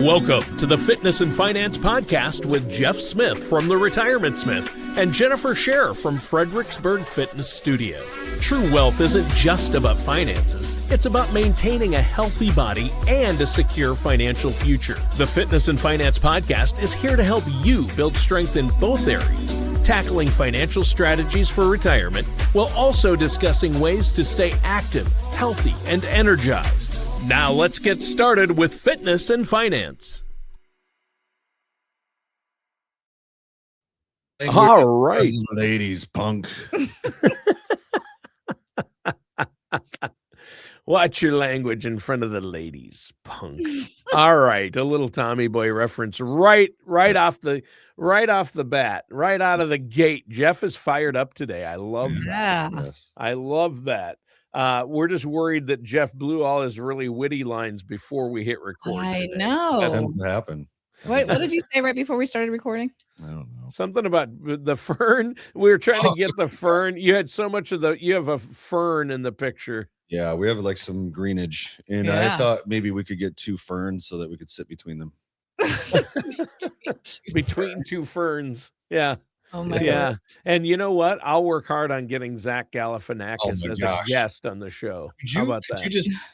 Welcome to the Fitness and Finance Podcast with Jeff Smith from the Retirement Smith and Jennifer Scherer from Fredericksburg Fitness Studio. True wealth isn't just about finances. It's about maintaining a healthy body and a secure financial future. The Fitness and Finance Podcast is here to help you build strength in both areas, tackling financial strategies for retirement while also discussing ways to stay active, healthy, and energized. Now let's get started with Fitness and Finance. All right. Ladies, punk. Watch your language in front of the ladies, punk. All right, a little Tommy Boy reference right off the bat, right out of the gate. Jeff is fired up today. I love that. Yes. I love that. We're just worried that Jeff blew all his really witty lines before we hit record. I today. know. That tends to happen. What did you say right before we started recording? I don't know. Something about the fern. We were trying to get the fern. You had so much of you have a fern in the picture. Yeah, we have like some greenage, and I thought maybe we could get two ferns so that we could sit between them. Between two ferns. Yeah. Oh my Yeah. God. And you know what? I'll work hard on getting Zach Galifianakis as a guest on the show. How about that?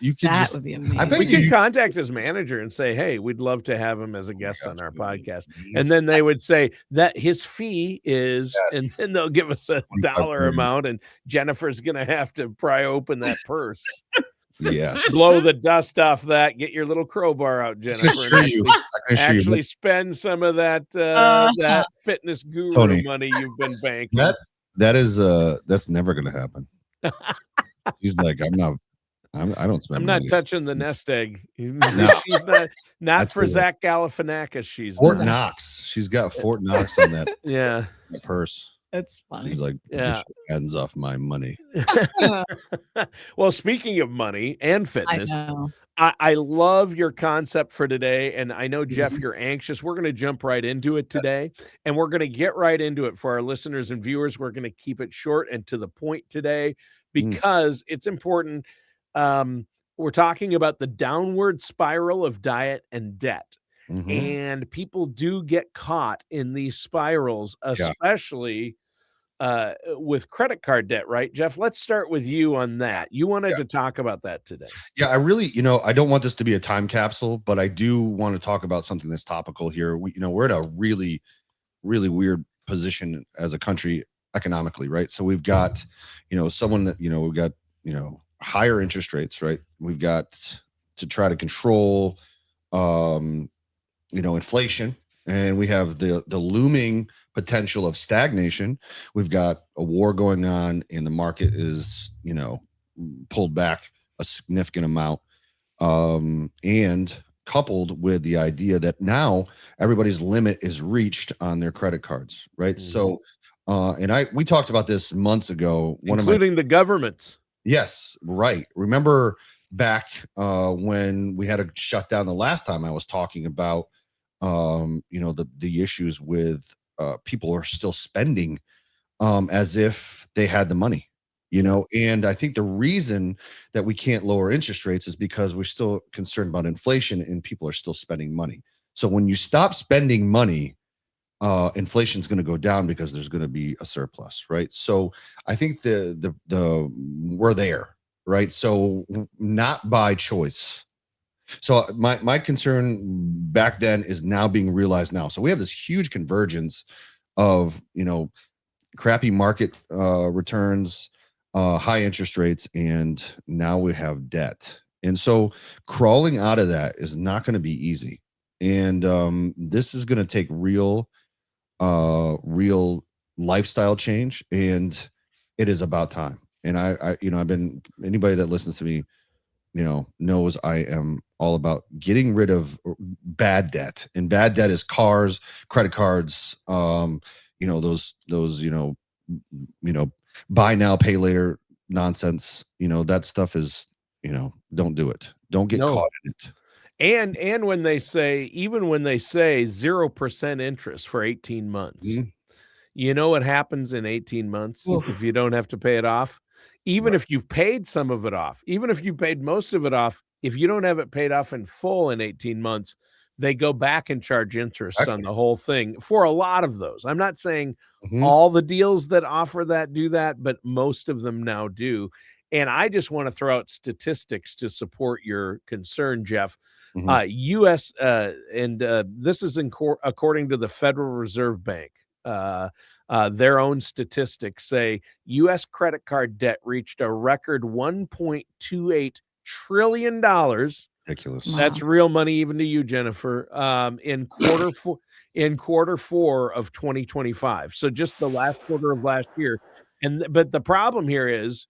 You could That just, would be amazing. I bet We could you contact his manager and say, hey, we'd love to have him as a guest on our podcast. And then they would say that his fee is, and then they'll give us a dollar amount, and Jennifer's going to have to pry open that purse. yes. Blow the dust off that. Get your little crowbar out, Jennifer. And actually spend some of that that fitness guru Tony, money you've been banking. That's never going to happen. He's like, I don't spend I'm money. not touching the nest egg. No. She's not for Zach Galifianakis. She's Fort not. Knox. She's got Fort Knox on that Yeah. purse. That's funny. He's like, get your hands off my money. Well, speaking of money and I fitness, know. I love your concept for today. And I know, Jeff, you're anxious. We're going to jump right into it today. And we're going to get right into it for our listeners and viewers. We're going to keep it short and to the point today because it's important. We're talking about the downward spiral of diet and debt. Mhm. And people do get caught in these spirals, especially with credit card debt, right, Jeff? Let's start with you on that. You wanted to talk about that today. Yeah, I really, I don't want this to be a time capsule, but I do want to talk about something that's topical here. We're at a really, really weird position as a country economically, right? So we've got, someone that, we've got, higher interest rates, right? We've got to try to control, inflation, and we have the looming potential of stagnation. We've got a war going on, and the market is, pulled back a significant amount. And coupled with the idea that now everybody's limit is reached on their credit cards, right? So, we talked about this months ago, including the government's. Yes, right. Remember back when we had to shut down the last time I was talking about, the issues with people are still spending as if they had the money, and I think the reason that we can't lower interest rates is because we're still concerned about inflation and people are still spending money. So when you stop spending money, inflation is going to go down because there's going to be a surplus, right? So I think the we're there, right? So not by choice. So my concern back then is now being realized now. So we have this huge convergence of crappy market returns, high interest rates, and now we have debt. And so crawling out of that is not going to be easy. And this is going to take real lifestyle change, and it is about time. And I've been, anybody that listens to me, knows I am all about getting rid of bad debt, and bad debt is cars, credit cards, those buy now, pay later nonsense. That stuff is, don't do it. Don't get caught in it. And when they say 0% interest for 18 months, you know what happens in 18 months if you don't have to pay it off? Even if you've paid some of it off, even if you paid most of it off, if you don't have it paid off in full in 18 months, they go back and charge interest on Exactly. the whole thing for a lot of those. I'm not saying Mhm. all the deals that offer that do that, but most of them now do. And I just want to throw out statistics to support your concern, Jeff. Mhm. U.S. And this is according to the Federal Reserve Bank. Their own statistics say U.S. credit card debt reached a record $1.28 trillion. Ridiculous. That's real money, even to you, Jennifer. In quarter four of 2025. So just the last quarter of last year. But the problem here is,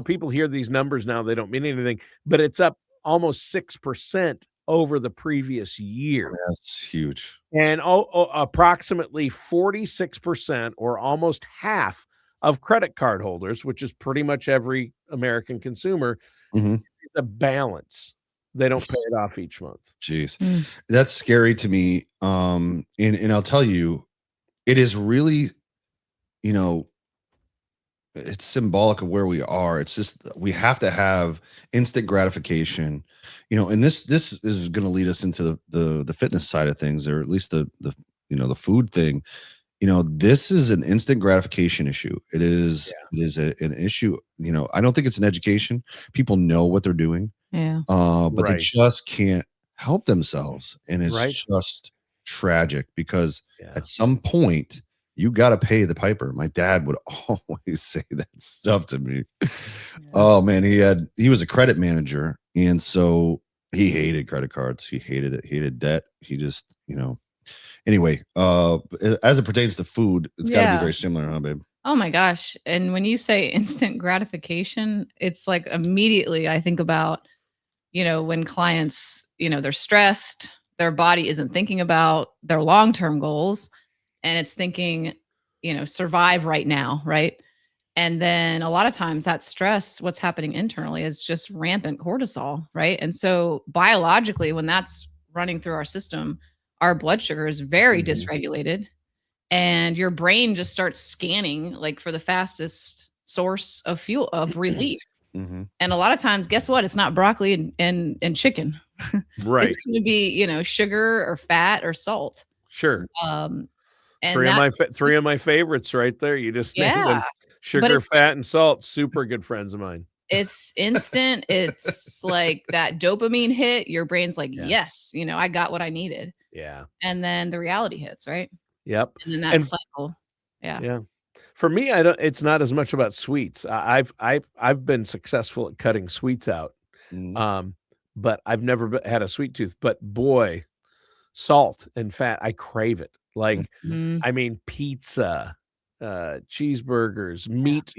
people hear these numbers now, they don't mean anything, but it's up almost 6% over the previous year. That's huge. And approximately 46% or almost half of credit card holders, which is pretty much every American consumer, Mhm. is a balance. They don't pay it off each month. Jeez. That's scary to me. And I'll tell you, it is really, it's symbolic of where we are. It's just we have to have instant gratification, and this is going to lead us into the fitness side of things, or at least the food thing. This is an instant gratification issue. It is an issue. I don't think it's an education. People know what they're doing, but they Right. just can't help themselves, and it's Right. just tragic because Yeah. at some point you got to pay the piper. My dad would always say that stuff to me. Oh man, he was a credit manager, and so he hated credit cards. He hated it. Hated debt. He just, Anyway, as it pertains to food, it's got to be very similar, huh, babe? Oh my gosh. And when you say instant gratification, it's like immediately I think about, when clients, they're stressed, their body isn't thinking about their long-term goals, and it's thinking, survive right now, right? And then a lot of times that stress, what's happening internally is just rampant cortisol, right? And so biologically, when that's running through our system, our blood sugar is very Mhm. dysregulated, and your brain just starts scanning like for the fastest source of fuel of relief. Mhm. And a lot of times, guess what? It's not broccoli and chicken. Right. It's going to be, sugar or fat or salt. Sure. Um, and Three of my favorites right there. You just named them. but Sugar, it's fat, and salt. Super good friends of mine. it's instant. It's like that dopamine hit. Your brain's like, Yeah. yes, I got what I needed. Yeah. And then the reality hits, right? Yep. And then that And cycle. Yeah. yeah. For me, it's not as much about sweets. I've been successful at cutting sweets out. Mhm. But I've never had a sweet tooth. But boy, salt and fat, I crave it. Like, Mhm. I mean, pizza, cheeseburgers, meat,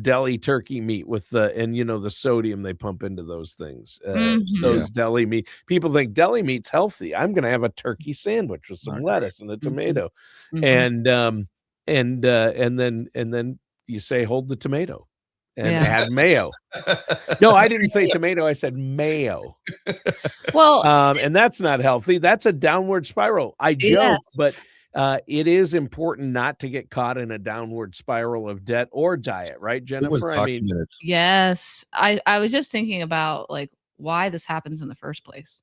deli turkey meat with the sodium they pump into those things. Mhm. Those deli meat. People think deli meat's healthy. I'm going to have a turkey sandwich with some Not lettuce and a tomato. Mhm. And then you say, hold the tomato and Yeah. add mayo. No, I didn't say tomato. I said mayo. Well, And that's not healthy. That's a downward spiral. I joke, yes. but it is important not to get caught in a downward spiral of debt or diet, right, It was Jennifer? I mean, documented. Yes. I was just thinking about like why this happens in the first place.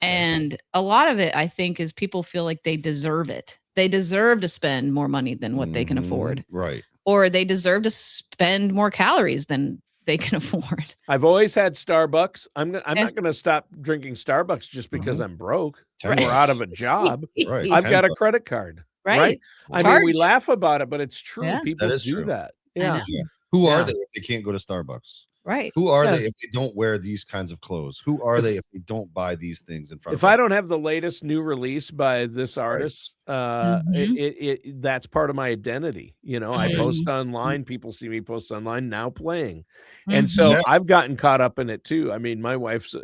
And a lot of it, I think, is people feel like they deserve it. They deserve to spend more money than what they can afford, Mhm. Right. or they deserve to spend more calories than they can afford. I've always had Starbucks. I'm Yeah. not going to stop drinking Starbucks just because I'm broke $10. or out of a job. Right. I've got a $10. credit card, right? Right. I mean, we Charge. laugh about it, but it's true. Yeah. People That is do true. that. I Yeah. know. Yeah. Who are Yeah. they if they can't go to Starbucks? Right. Who are Yeah. they if they don't wear these kinds of clothes? Who are they if they don't buy these things in front If of I them? don't have the latest new release by this artist, Mhm. that's part of my identity. I post Mhm. online, people see me post online now playing. Mhm. And so Yes. I've gotten caught up in it too. I mean, my wife's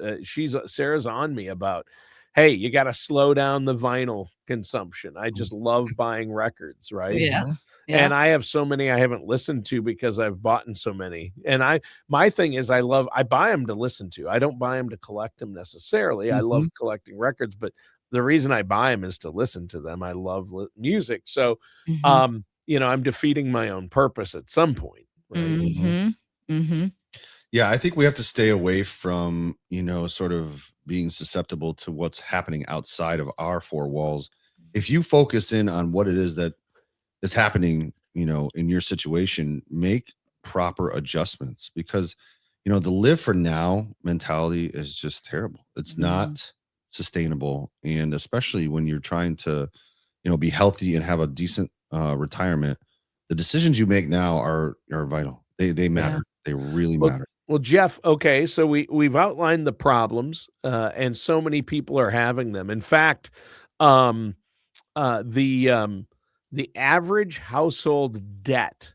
Sarah's on me about, hey, you got to slow down the vinyl consumption. I just love buying records, right? Yeah. Mhm. Yeah. And I have so many I haven't listened to because I've bought in so many. And my thing is I buy them to listen to. I don't buy them to collect them necessarily. I love Mhm. collecting records, but the reason I buy them is to listen to them. I love music. So, Mhm. I'm defeating my own purpose at some point, right? Mhm. Mhm. Mhm. Yeah, I think we have to stay away from, sort of being susceptible to what's happening outside of our four walls. If you focus in on what it is that is happening, in your situation, make proper adjustments, because the live for now mentality is just terrible. It's not sustainable. And especially when you're trying to, be healthy and have a decent retirement, the decisions you make now are vital. They matter. They really matter. Well, Jeff, okay, so we've outlined the problems, and so many people are having them. In fact, um, the average household debt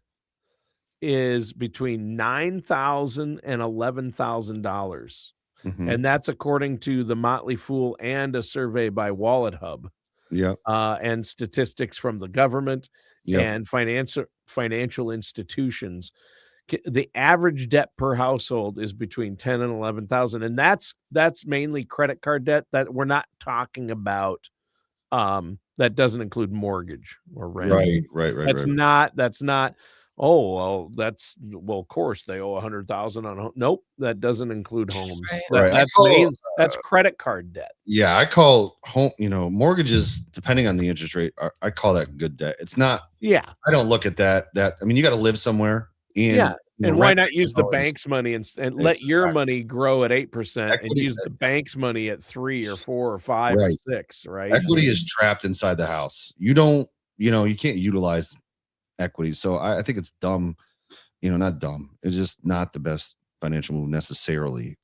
is between $9,000 and $11,000, Mhm. and that's according to the Motley Fool and a survey by Wallet Hub, Yep. and statistics from the government Yep. and financial institutions. The average debt per household is between 10 and 11,000, and that's mainly credit card debt. That we're not talking about. That doesn't include mortgage or rent. Right. That's not. Oh, well, of course they owe 100,000 on home. Nope, that doesn't include homes. Right. That's credit card debt. Yeah, I call home, mortgages, depending on the interest rate, I call that good debt. It's not. Yeah. I don't look at that. I mean, you got to live somewhere, and Yeah. And why not use the always- bank's money and let your money grow at 8% and Equity- use the bank's money at 3 or 4 or 5 or Right. 6, right? Equity is trapped inside the house. You don't, you can't utilize equity. So I think it's dumb, not dumb. It's just not the best financial move necessarily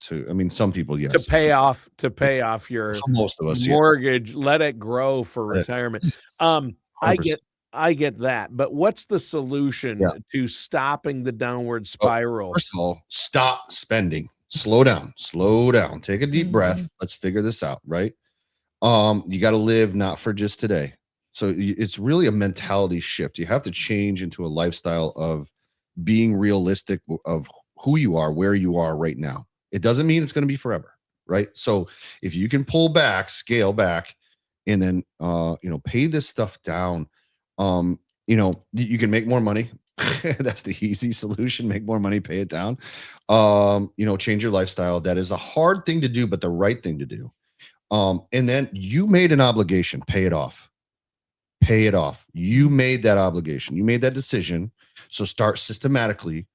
some people, yes. To pay off your For most of us, mortgage, let it grow for retirement. I get that, but what's the solution to stopping the downward spiral? First of all, stop spending. Slow down. Take a deep breath. Let's figure this out, right? You got to live not for just today. So it's really a mentality shift. You have to change into a lifestyle of being realistic of who you are, where you are right now. It doesn't mean it's going to be forever, right? So if you can pull back, scale back, and then pay this stuff down, you can make more money. That's the easy solution. Make more money, pay it down. Change your lifestyle. That is a hard thing to do, but the right thing to do. And then you made an obligation, pay it off. You made that obligation. You made that decision. So start systematically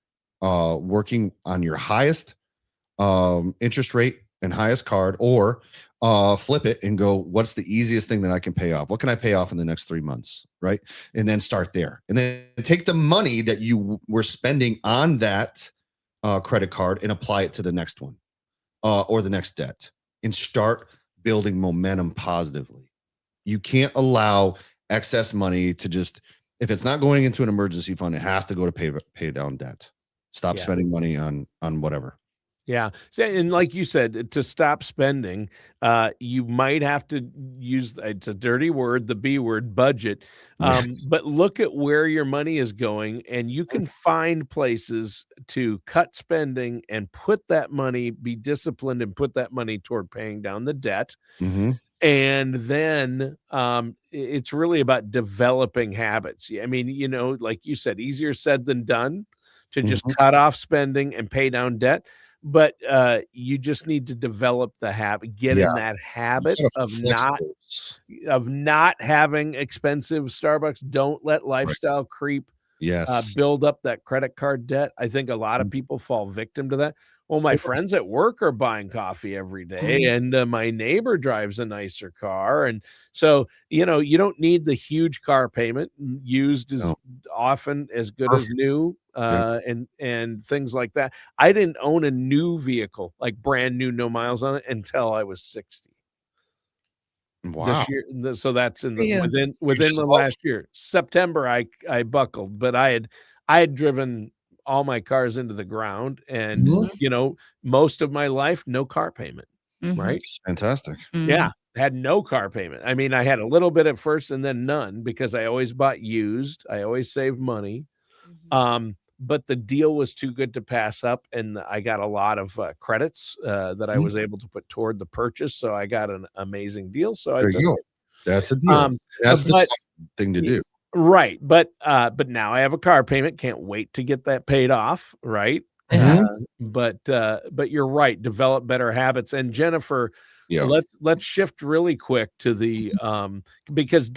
working on your highest interest rate and highest card, or flip it and go, what's the easiest thing that I can pay off? What can I pay off in the next 3 months? Right. And then start there. And then take the money that you were spending on that credit card and apply it to the next one or the next debt, and start building momentum positively. You can't allow excess money to just, if it's not going into an emergency fund, it has to go to pay down debt. Stop spending money on whatever. Yeah. And like you said, to stop spending, you might have to use, it's a dirty word, the B word, budget. But look at where your money is going, and you can find places to cut spending and put that money, be disciplined and put that money toward paying down the debt. Mm-hmm. And then it's really about developing habits. I mean, like you said, easier said than done to just cut off spending and pay down debt. But you just need to develop the habit, get in that habit of not having expensive Starbucks. Don't let lifestyle creep build up that credit card debt. I think a lot of people fall victim to that. Well, my friends at work are buying coffee every day, and my neighbor drives a nicer car. And so, you don't need the huge car payment. Used is often as good as new, and things like that. I didn't own a new vehicle, like brand new, no miles on it, until I was 60. Wow. This year, so that's within the last year. September, I buckled, but I had driven all my cars into the ground, and most of my life, no car payment. Right. It's fantastic. Yeah. Had no car payment. I mean, I had a little bit at first and then none, because I always bought used. I always saved money. But the deal was too good to pass up, and I got a lot of credits that I was able to put toward the purchase. So I got an amazing deal. So there you go. That's a deal. That's the thing to do. Right. But now I have a car payment. Can't wait to get that paid off. Right. But you're right. Develop better habits. And Jennifer, Yeah. let's shift really quick to the because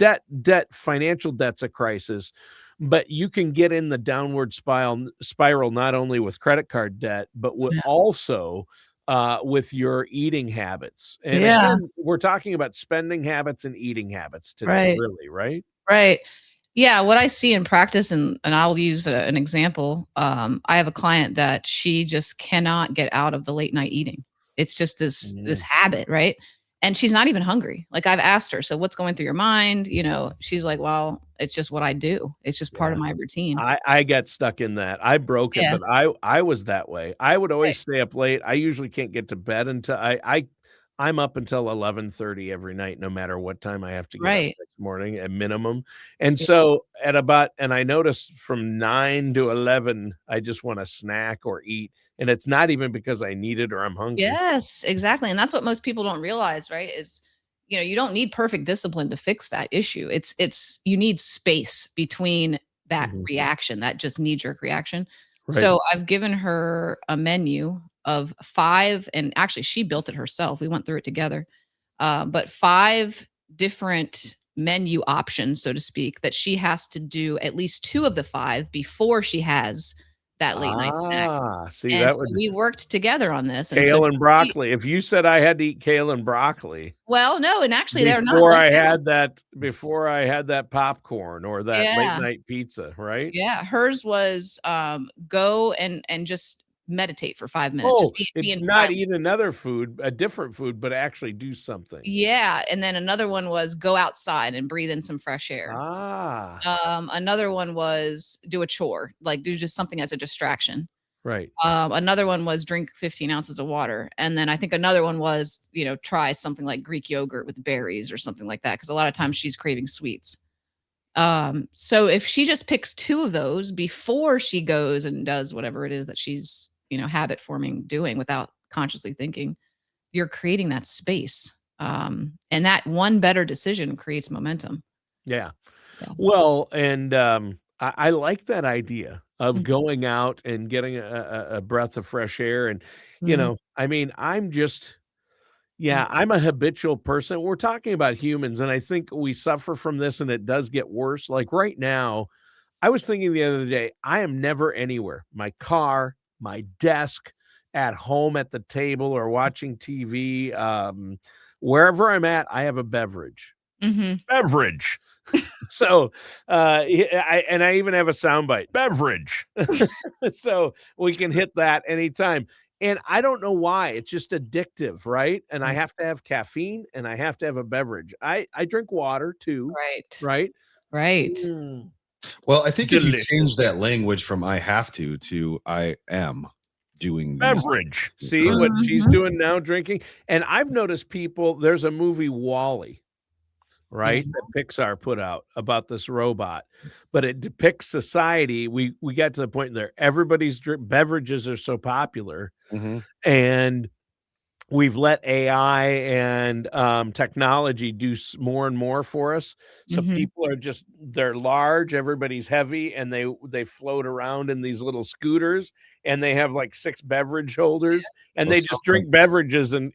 financial debt's a crisis, but you can get in the downward spiral not only with credit card debt, but also with your eating habits. And Yeah. again, we're talking about spending habits and eating habits today, Right. really, right? Right. Yeah, what I see in practice, and I'll use an example. I have a client that she just cannot get out of the late night eating. It's just this Mm. habit, right? And she's not even hungry. Like I've asked her, so what's going through your mind? She's like, well, it's just what I do. It's just part Yeah. of my routine. I got stuck in that. I broke it, Yeah. but I was that way. I would always Right. stay up late. I usually can't get to bed until I'm up until 11:30 every night, no matter what time I have to get up Right. next morning at minimum. And Yeah. so and I noticed from 9 to 11, I just want to snack or eat. And it's not even because I need it or I'm hungry. Yes, exactly. And that's what most people don't realize, right? Is you don't need perfect discipline to fix that issue. It's you need space between that Mhm. reaction, that just knee-jerk reaction. Right. So I've given her a menu of 5, and actually she built it herself. We went through it together. But 5 different menu options, so to speak, that she has to do at least 2 of the 5 before she has that late night snack. See, And that so would we worked together on this, and so kale and broccoli. If you said I had to eat kale and broccoli well, no, and actually they're not like before I had that popcorn or that late yeah, night pizza, right? yeah, hers was, go and just meditate for 5 minutes, Oh, just be it's in not silence. eat another food, a different food, but actually do something. Yeah, and then another one was go outside and breathe in some fresh air. Ah, Another one was do a chore, like, do just something as a distraction. right. Another one was drink 15 ounces of water, and then I think another one was, try something like Greek yogurt with berries or something like that, because a lot of times she's craving sweets. So if she just picks 2 of those before she goes and does whatever it is that she's, habit forming doing without consciously thinking, you're creating that space. And that one better decision creates momentum. Yeah. Yeah. Well, and I like that idea of Mhm. going out and getting a breath of fresh air. And, Mhm. I mean, Mhm. I'm a habitual person. We're talking about humans, and I think we suffer from this, and it does get worse. Like right now, I was thinking the other day, I am never anywhere. My car, my desk, at home at the table or watching TV, wherever I'm at, I have a beverage. Mhm. Beverage. So, I even have a soundbite, beverage. So we can hit that anytime. And I don't know why, it's just addictive, right? And I Mhm. have to have caffeine and I have to have a beverage. I drink water too, Right. right? Right. Mm, Well, I think if you change delicious. that language from I have to I am doing these. Beverage. See Right. what she's Mhm. doing now, drinking? And I've noticed people there's a movie, Wall-E, right, Mhm. that Pixar put out about this robot, but it depicts society. We got to the point there everybody's beverages are so popular, Mhm. and we've let AI and technology do more and more for us. So Mhm. people are they're large, everybody's heavy, and they float around in these little scooters, and they have like 6 beverage holders, and Well, they it just sounds like drink beverages, and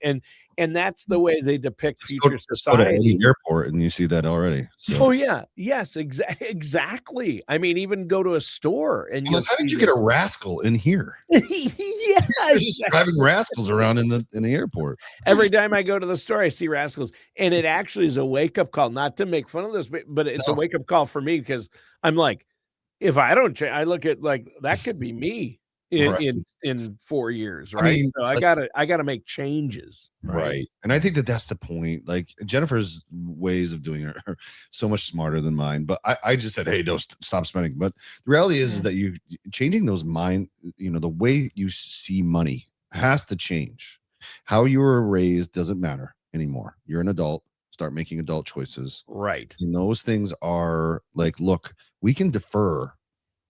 that's the way they depict future just go to any society. airport and you see that already. So Oh, yeah. Yes, exactly. I mean, even go to a store and I'm you'll like, how see did you get this. a rascal in here? Yeah, They're just driving exactly. rascals around in the airport. Every time I go to the store, I see rascals, and it actually is a wake-up call, not to make fun of this, but it's a No, wake-up call for me because I'm like, if I don't change, I look at like that could be me in right. in 4 years, I right? mean, So I gotta make changes, right? right. And I think that that's the point. Like Jennifer's ways of doing it are so much smarter than mine. But I just said, hey, don't stop spending. But the reality is Yeah. that you changing those mind, the way you see money has to change. How you were raised doesn't matter anymore. You're an adult. Start making adult choices. Right. And those things are like, look, we can defer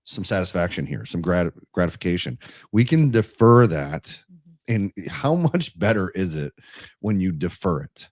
some satisfaction here, some gratification. We can defer that. Mhm. And how much better is it when you defer it?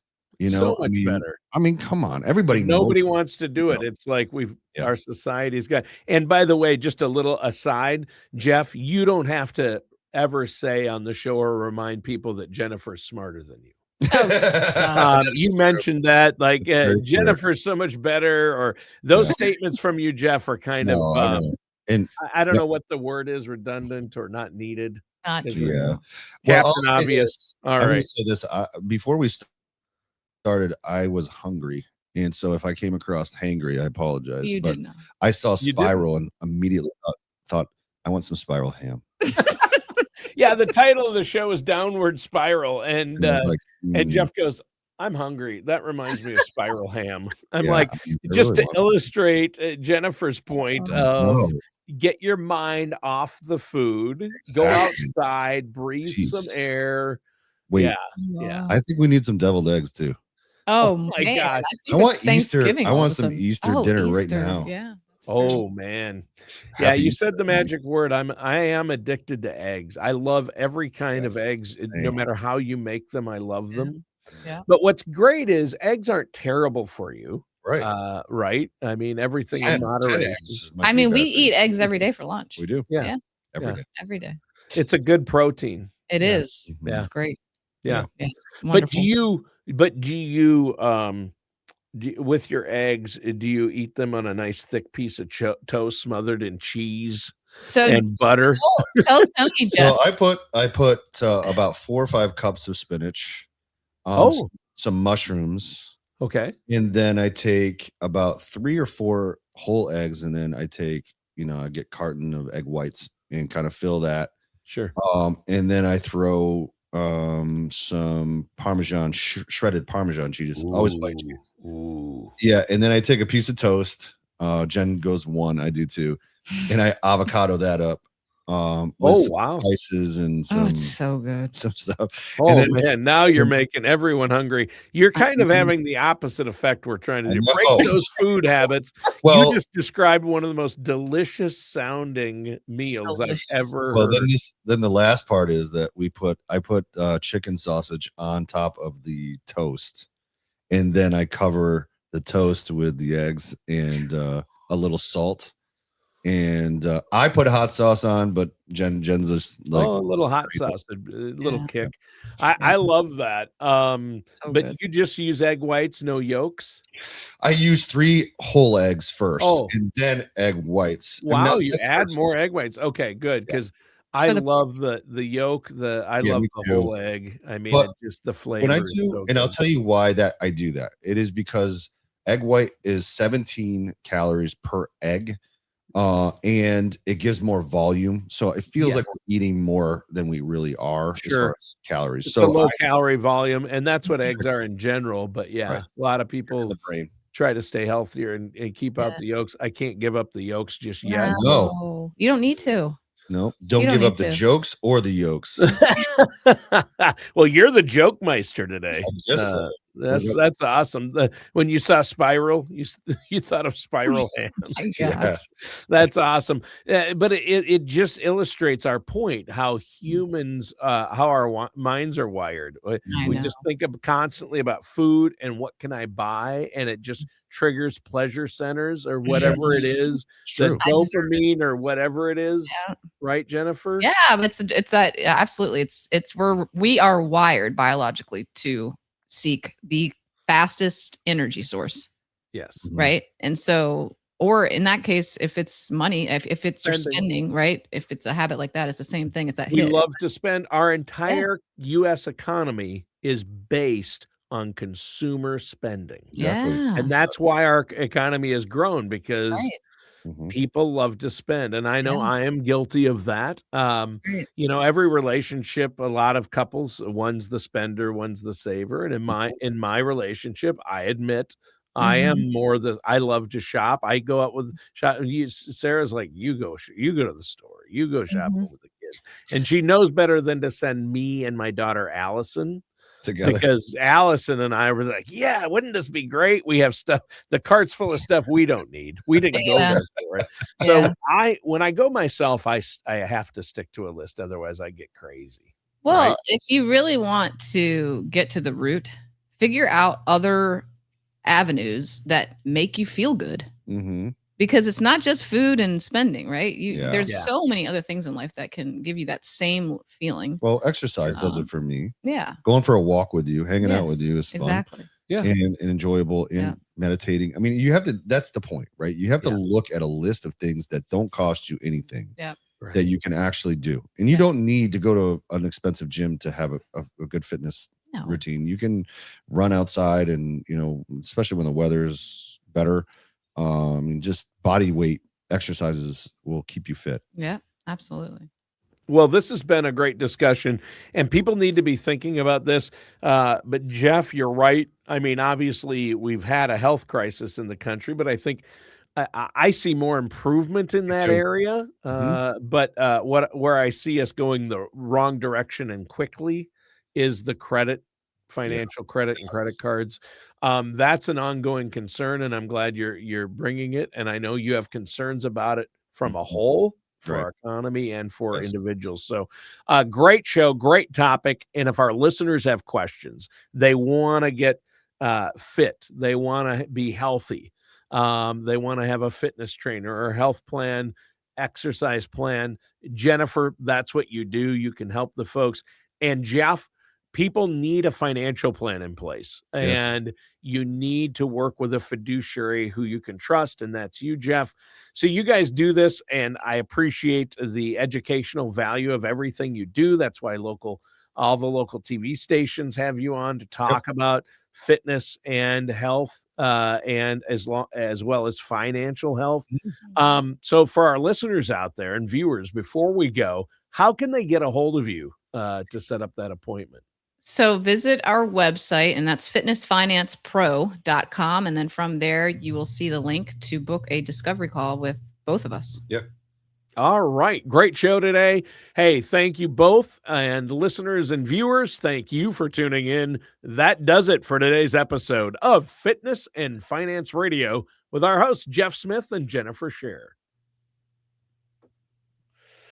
So I much mean, better. come on. But Everybody knows. nobody wants to do No, it. It's like yeah. our society's got. And by the way, just a little aside, Jeff, you don't have to ever say on the show or remind people that Jennifer's smarter than you. Oh, stop. You mentioned that, like, It's very true. Jennifer's so much better, or those Yeah. statements from you, Jeff, are kind No, of, I know. And I don't know what the word is, redundant or not needed. Not Is true. it yeah. Well, Captain I'll say Obvious? this. All I'm gonna right. say this. Before we started, I was hungry. And so if I came across hangry, I apologize. You But did not. I saw You didn't? Spiral and immediately thought I want some Spiral ham. Yeah, the title of the show is Downward Spiral, And I was like, and Jeff goes, "I'm hungry. That reminds me of Spiral Ham." I'm yeah, like, I mean, I just really to want some. illustrate Jennifer's point I of know. get your mind off the food, go Exactly. outside, breathe some Jeez. air. Wait, Yeah, yeah. I think we need some deviled eggs too. Oh, my man. gosh. I I think want it's Easter. Thanksgiving I all of want a some sudden. Easter Oh, dinner right Easter. now. Yeah. That's Oh true. man. Yeah, Happy you Easter, said the everybody. magic word. I am addicted to eggs. I love every kind Yeah, of eggs, no same. matter how you make them, I love Yeah. them. Yeah. But what's great is eggs aren't terrible for you. Right. Right? I mean, everything in 10 moderation. eggs might I be mean, bad we for you. eat eggs every day for lunch. We do Yeah. Yeah. every Yeah. day. Every day. It's a good protein. It Yeah. is. Mhm. It's great. Yeah. Yeah, it's But do wonderful. you with your eggs, do you eat them on a nice thick piece of toast smothered in cheese So and butter? tell Tony, Jeff. So I put about 4 or 5 cups of spinach, Oh, some mushrooms, okay. and then I take about 3 or 4 whole eggs, and then I take, I get carton of egg whites and kind of fill that. Sure. And then I throw some Parmesan, shredded Parmesan cheese, always white cheese. Ooh. Yeah, and then I take a piece of toast. Jen goes 1, I do 2, and I avocado that up with Oh, some wow. spices and Oh, it's so good. some stuff. Oh, And then man, now you're making everyone hungry. You're kind of know. having the opposite effect we're trying to I do. know. Break those food habits. Well, You just described one of the most delicious sounding meals I've delicious. ever well, heard. then the last part is that I put chicken sausage on top of the toast, and then I cover the toast with the eggs and a little salt. And I put hot sauce on, but Jen's just like, Oh, a little hot sauce, a little Yeah. kick. Yeah. I love that. So But good. you just use egg whites, no yolks? I use 3 whole eggs first, Oh. and then egg whites. And Wow, no, you that's add first. more egg whites. Okay, good, Yeah. 'cause I For the love the yolk, I Yeah, love me the too. whole egg. I mean, But it just the when I flavor is do, so and I'll good. tell you why that I do that. It is because egg white is 17 calories per egg, and it gives more volume, so it feels Yeah. like we're eating more than we really are as Sure. far as calories. It's a So low calorie volume, and that's what Sure. eggs are in general, but Right. yeah, a lot of in people the brain. try to stay healthier and keep out Yeah. the yolks. I can't give up the yolks just yet. No. You don't need to. No, don't You don't give up need the to. jokes or the yolks. Well, you're the joke meister today. Just That's awesome. When you saw Spiral, you thought of Spiral Ham. My Yeah. gosh. That's awesome. But it just illustrates our point, how humans, how our minds are wired. I We know. just think constantly about food and what can I buy, and it just triggers pleasure centers or whatever it Yes. is, It's the true. I deserve it. dopamine or whatever it is, Yeah. right, Jennifer? Yeah, but it's that absolutely. It's we are wired biologically to seek the fastest energy source, Yes. Mhm. right? And so, or in that case, if it's money, if it's you're Spending. spending, right? If it's a habit like that, it's the same thing. It's that We hit. love to spend. Our entire US economy is based on consumer spending. Exactly. Yeah. And that's why our economy has grown, because Right. Mhm. people love to spend. And I know Yeah. I am guilty of that. Right. Every relationship, a lot of couples, one's the spender, one's the saver. And in my relationship, I admit I Mhm. am more I love to shop. I go out with Sarah's like, you go to the store, you go shopping Mhm. with the kids. And she knows better than to send me and my daughter Allison, Together. because Allison and I were like, yeah, wouldn't this be great? We have stuff, the cart's full of stuff we don't need. We didn't go Yeah. there for it. So Yeah. when I go myself, I have to stick to a list. Otherwise I get crazy. Well, right? if you really want to get to the root, figure out other avenues that make you feel good. Mhm. because it's not just food and spending, right? Yeah. There's Yeah. so many other things in life that can give you that same feeling. Well, exercise does it for me. Yeah. Going for a walk with you, hanging out with Yes, you is fun. exactly. Yeah. And enjoyable, and Yeah. meditating. I mean, you have to, that's the point, right? You have to Yeah. look at a list of things that don't cost you anything Yeah. Right. that you can actually do. And you Yeah. don't need to go to an expensive gym to have a good fitness No. routine. You can run outside and, especially when the weather's better, just body weight exercises will keep you fit. Yeah, absolutely. Well, this has been a great discussion, and people need to be thinking about this. But Jeff, you're right. I mean, obviously, we've had a health crisis in the country, but I think I see more improvement in Me that too. area. But where I see us going the wrong direction and quickly is the financial credit and credit cards. That's an ongoing concern, and I'm glad you're bringing it. And I know you have concerns about it from a whole for Right. our economy and for Yes. individuals. So great show, great topic. And if our listeners have questions, they want to get fit, they want to be healthy, they want to have a fitness trainer or health plan, exercise plan. Jennifer, that's what you do. You can help the folks. And Jeff, people need a financial plan in place, Yes. and you need to work with a fiduciary who you can trust, and that's you, Jeff. So you guys do this, and I appreciate the educational value of everything you do. That's why all the local TV stations have you on to talk about fitness and health, and as well as financial health. So for our listeners out there and viewers, before we go, how can they get a hold of you to set up that appointment? So visit our website, and that's fitnessfinancepro.com. And then from there, you will see the link to book a discovery call with both of us. Yep. All right. Great show today. Hey, thank you both. And listeners and viewers, thank you for tuning in. That does it for today's episode of Fitness and Finance Radio with our hosts, Jeff Smith and Jennifer Scherer.